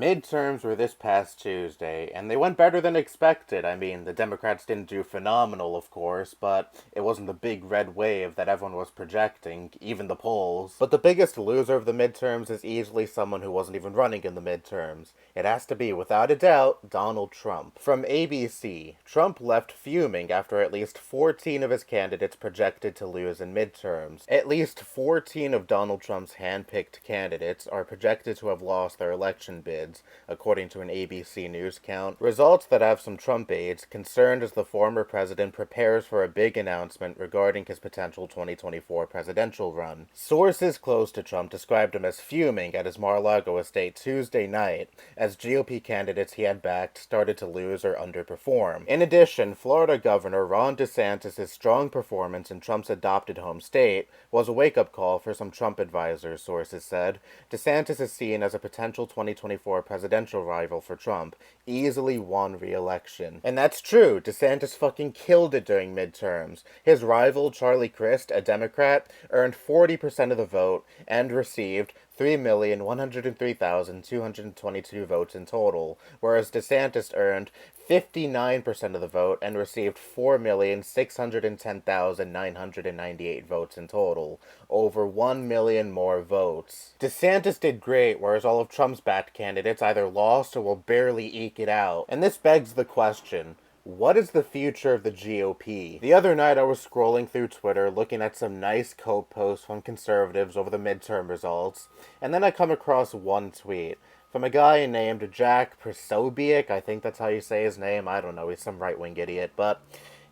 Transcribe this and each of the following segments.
Midterms were this past Tuesday, and they went better than expected. I mean, the Democrats didn't do phenomenal, of course, but it wasn't the big red wave that everyone was projecting, even the polls. But the biggest loser of the midterms is easily someone who wasn't even running in the midterms. It has to be, without a doubt, Donald Trump. From ABC, Trump left fuming after at least 14 of his candidates projected to lose in midterms. At least 14 of Donald Trump's hand-picked candidates are projected to have lost their election bids, according to an ABC News count. Results that have some Trump aides concerned as the former president prepares for a big announcement regarding his potential 2024 presidential run. Sources close to Trump described him as fuming at his Mar-a-Lago estate Tuesday night as GOP candidates he had backed started to lose or underperform. In addition, Florida Governor Ron DeSantis' strong performance in Trump's adopted home state was a wake-up call for some Trump advisors, sources said. DeSantis is seen as a potential 2024 presidential rival for Trump, easily won re-election. And that's true, DeSantis fucking killed it during midterms. His rival, Charlie Crist, a Democrat, earned 40% of the vote and received 3,103,222 votes in total, whereas DeSantis earned 59% of the vote and received 4,610,998 votes in total, over 1 million more votes. DeSantis did great, whereas all of Trump's backed candidates either lost or will barely eke it out. And this begs the question, what is the future of the GOP? The other night I was scrolling through Twitter looking at some nice quote posts from conservatives over the midterm results, and then I come across one tweet from a guy named Jack Prsobiec. I think that's how you say his name. I don't know, he's some right-wing idiot, but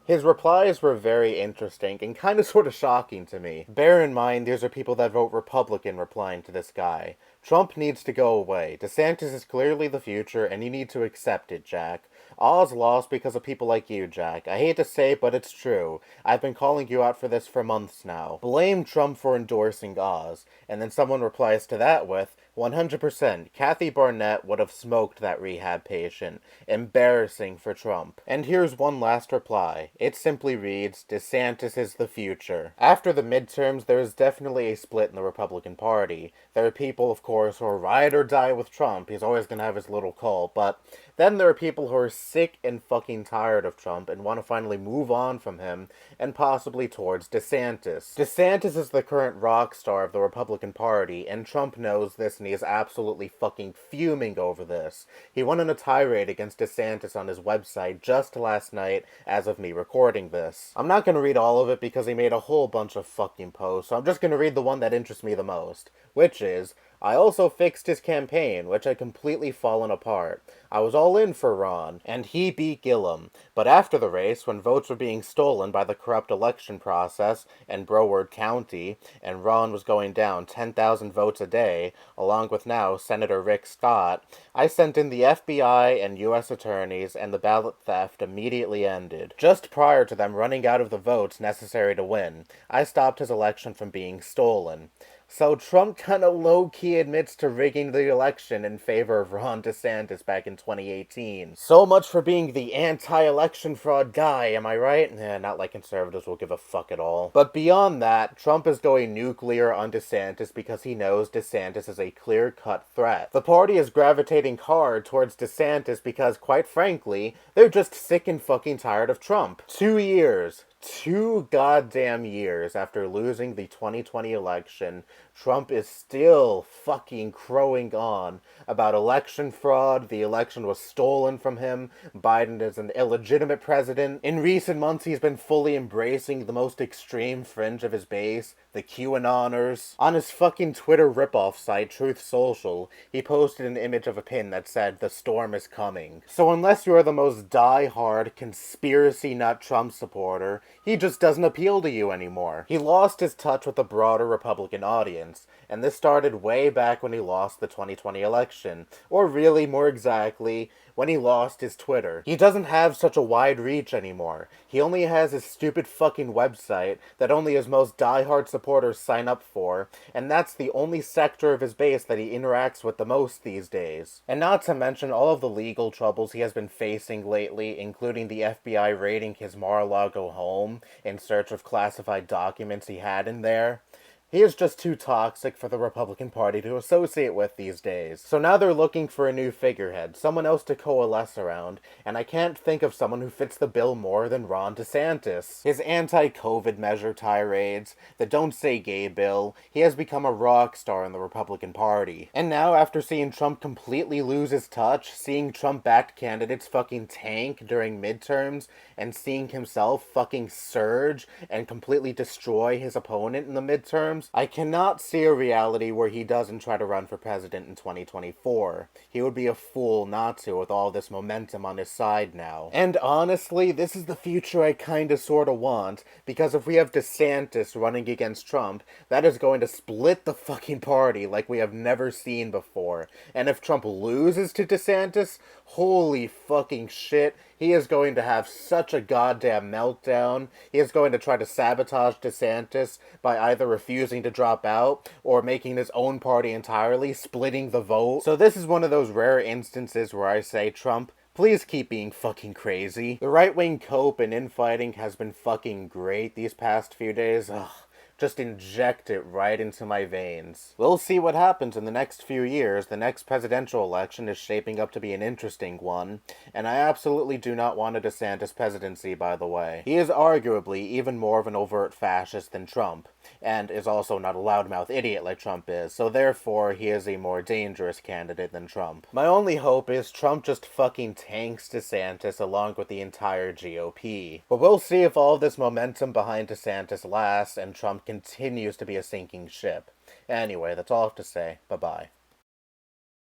his replies were very interesting and kind of sort of shocking to me. Bear in mind, these are people that vote Republican replying to this guy. Trump needs to go away. DeSantis is clearly the future, and you need to accept it, Jack. Oz lost because of people like you, Jack. I hate to say it, but it's true. I've been calling you out for this for months now. Blame Trump for endorsing Oz. And then someone replies to that with, 100%, Kathy Barnett would have smoked that rehab patient. Embarrassing for Trump. And here's one last reply. It simply reads, DeSantis is the future. After the midterms, there is definitely a split in the Republican Party. There are people, of course, who are ride or die with Trump. He's always going to have his little cult. But then there are people who are sick and fucking tired of Trump and want to finally move on from him and possibly towards DeSantis. DeSantis is the current rock star of the Republican Party, and Trump knows this and he is absolutely fucking fuming over this. He went on a tirade against DeSantis on his website just last night as of me recording this. I'm not going to read all of it because he made a whole bunch of fucking posts, so I'm just going to read the one that interests me the most, which is, I also fixed his campaign, which had completely fallen apart. I was all in for Ron, and he beat Gillum. But after the race, when votes were being stolen by the corrupt election process in Broward County, and Ron was going down 10,000 votes a day, along with now Senator Rick Scott, I sent in the FBI and U.S. attorneys, and the ballot theft immediately ended. Just prior to them running out of the votes necessary to win, I stopped his election from being stolen. So Trump kind of low-key admits to rigging the election in favor of Ron DeSantis back in 2018. So much for being the anti-election fraud guy, am I right? Not like conservatives will give a fuck at all. But beyond that, Trump is going nuclear on DeSantis because he knows DeSantis is a clear-cut threat. The party is gravitating hard towards DeSantis because, quite frankly, they're just sick and fucking tired of Trump. 2 years. 2 goddamn years after losing the 2020 election, Trump is still fucking crowing on about election fraud. The election was stolen from him. Biden is an illegitimate president. In recent months, he's been fully embracing the most extreme fringe of his base, the QAnoners. On his fucking Twitter ripoff site, Truth Social, he posted an image of a pin that said, "The storm is coming." So unless you are the most die-hard, conspiracy nut Trump supporter, he just doesn't appeal to you anymore. He lost his touch with the broader Republican audience, and this started way back when he lost the 2020 election, or really, more exactly, when he lost his Twitter. He doesn't have such a wide reach anymore. He only has his stupid fucking website that only his most die-hard supporters sign up for, and that's the only sector of his base that he interacts with the most these days. And not to mention all of the legal troubles he has been facing lately, including the FBI raiding his Mar-a-Lago home in search of classified documents he had in there. He is just too toxic for the Republican Party to associate with these days. So now they're looking for a new figurehead, someone else to coalesce around, and I can't think of someone who fits the bill more than Ron DeSantis. His anti-COVID measure tirades, the Don't Say Gay bill, he has become a rock star in the Republican Party. And now, after seeing Trump completely lose his touch, seeing Trump-backed candidates fucking tank during midterms, and seeing himself fucking surge and completely destroy his opponent in the midterms, I cannot see a reality where he doesn't try to run for president in 2024. He would be a fool not to with all this momentum on his side now. And honestly, this is the future I kinda sorta want, because if we have DeSantis running against Trump, that is going to split the fucking party like we have never seen before. And if Trump loses to DeSantis, holy fucking shit, he is going to have such a goddamn meltdown. He is going to try to sabotage DeSantis by either refusing to drop out or making his own party entirely, splitting the vote. So this is one of those rare instances where I say, Trump, please keep being fucking crazy. The right-wing cope and infighting has been fucking great these past few days. Ugh. Just inject it right into my veins. We'll see what happens in the next few years. The next presidential election is shaping up to be an interesting one, and I absolutely do not want a DeSantis presidency, by the way. He is arguably even more of an overt fascist than Trump, and is also not a loudmouth idiot like Trump is, so therefore he is a more dangerous candidate than Trump. My only hope is Trump just fucking tanks DeSantis along with the entire GOP. But we'll see if all this momentum behind DeSantis lasts and Trump continues to be a sinking ship. Anyway, that's all I have to say. Bye-bye.